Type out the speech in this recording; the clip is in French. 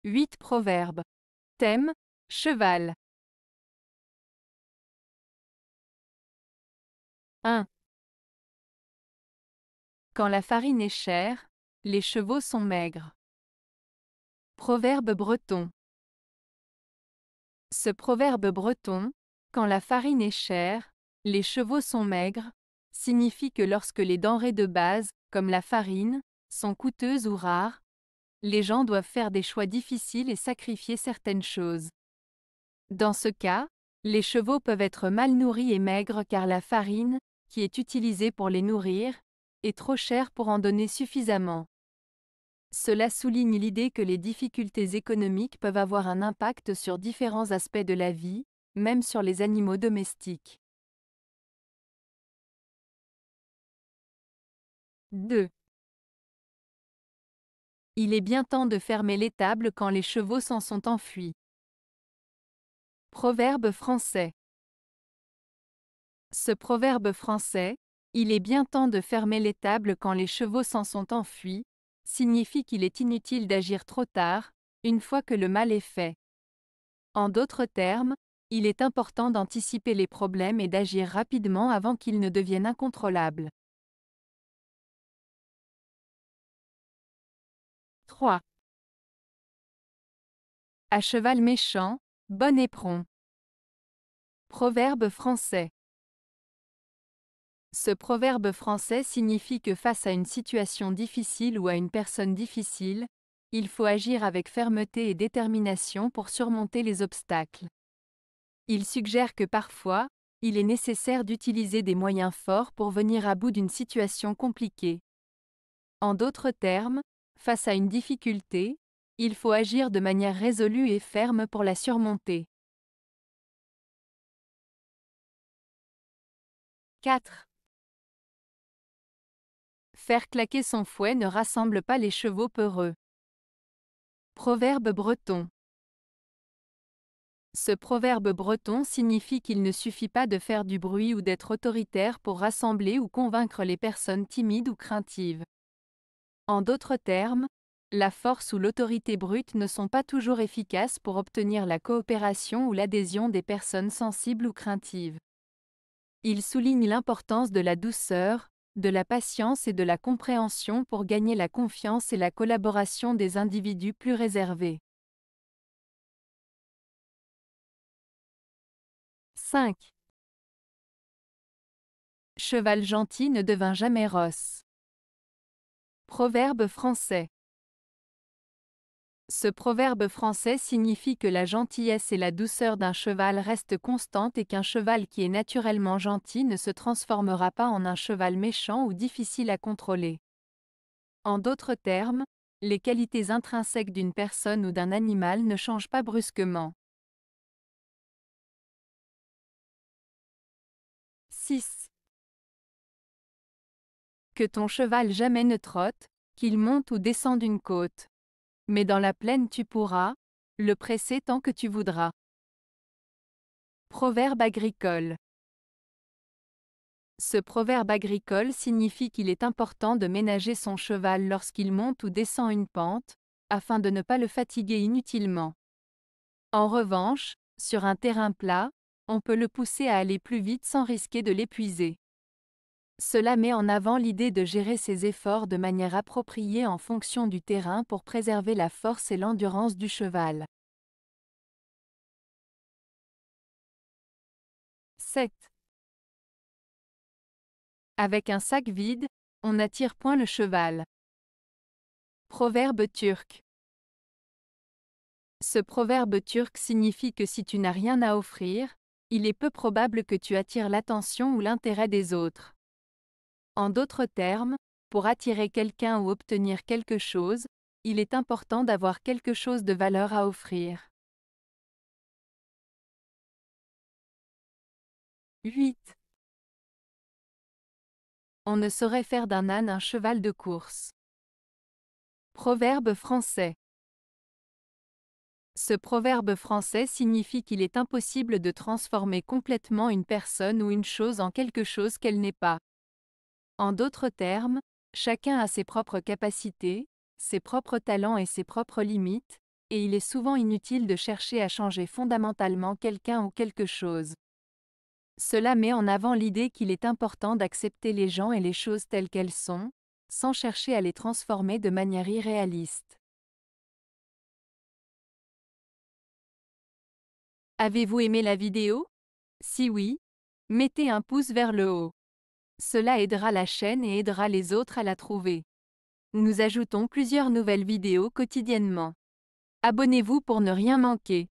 8 proverbes. Thème, cheval. 1. Quand la farine est chère, les chevaux sont maigres. Proverbe breton. Ce proverbe breton, quand la farine est chère, les chevaux sont maigres, signifie que lorsque les denrées de base, comme la farine, sont coûteuses ou rares, les gens doivent faire des choix difficiles et sacrifier certaines choses. Dans ce cas, les chevaux peuvent être mal nourris et maigres car la farine, qui est utilisée pour les nourrir, est trop chère pour en donner suffisamment. Cela souligne l'idée que les difficultés économiques peuvent avoir un impact sur différents aspects de la vie, même sur les animaux domestiques. 2. Il est bien temps de fermer l'étable quand les chevaux s'en sont enfuis. Proverbe français. Ce proverbe français, il est bien temps de fermer l'étable quand les chevaux s'en sont enfuis, signifie qu'il est inutile d'agir trop tard, une fois que le mal est fait. En d'autres termes, il est important d'anticiper les problèmes et d'agir rapidement avant qu'ils ne deviennent incontrôlables. 3. À cheval méchant, bon éperon. Proverbe français. Ce proverbe français signifie que face à une situation difficile ou à une personne difficile, il faut agir avec fermeté et détermination pour surmonter les obstacles. Il suggère que parfois, il est nécessaire d'utiliser des moyens forts pour venir à bout d'une situation compliquée. En d'autres termes, face à une difficulté, il faut agir de manière résolue et ferme pour la surmonter. 4. Faire claquer son fouet ne rassemble pas les chevaux peureux. Proverbe breton. Ce proverbe breton signifie qu'il ne suffit pas de faire du bruit ou d'être autoritaire pour rassembler ou convaincre les personnes timides ou craintives. En d'autres termes, la force ou l'autorité brute ne sont pas toujours efficaces pour obtenir la coopération ou l'adhésion des personnes sensibles ou craintives. Il souligne l'importance de la douceur, de la patience et de la compréhension pour gagner la confiance et la collaboration des individus plus réservés. 5. Cheval gentil ne devint jamais rosse. Proverbe français. Ce proverbe français signifie que la gentillesse et la douceur d'un cheval restent constantes et qu'un cheval qui est naturellement gentil ne se transformera pas en un cheval méchant ou difficile à contrôler. En d'autres termes, les qualités intrinsèques d'une personne ou d'un animal ne changent pas brusquement. 6. Que ton cheval jamais ne trotte, qu'il monte ou descende une côte. Mais dans la plaine tu pourras le presser tant que tu voudras. Proverbe agricole. Ce proverbe agricole signifie qu'il est important de ménager son cheval lorsqu'il monte ou descend une pente, afin de ne pas le fatiguer inutilement. En revanche, sur un terrain plat, on peut le pousser à aller plus vite sans risquer de l'épuiser. Cela met en avant l'idée de gérer ses efforts de manière appropriée en fonction du terrain pour préserver la force et l'endurance du cheval. 7. Avec un sac vide, on n'attire point le cheval. Proverbe turc. Ce proverbe turc signifie que si tu n'as rien à offrir, il est peu probable que tu attires l'attention ou l'intérêt des autres. En d'autres termes, pour attirer quelqu'un ou obtenir quelque chose, il est important d'avoir quelque chose de valeur à offrir. 8. On ne saurait faire d'un âne un cheval de course. Proverbe français. Ce proverbe français signifie qu'il est impossible de transformer complètement une personne ou une chose en quelque chose qu'elle n'est pas. En d'autres termes, chacun a ses propres capacités, ses propres talents et ses propres limites, et il est souvent inutile de chercher à changer fondamentalement quelqu'un ou quelque chose. Cela met en avant l'idée qu'il est important d'accepter les gens et les choses telles qu'elles sont, sans chercher à les transformer de manière irréaliste. Avez-vous aimé la vidéo? Si oui, mettez un pouce vers le haut. Cela aidera la chaîne et aidera les autres à la trouver. Nous ajoutons plusieurs nouvelles vidéos quotidiennement. Abonnez-vous pour ne rien manquer.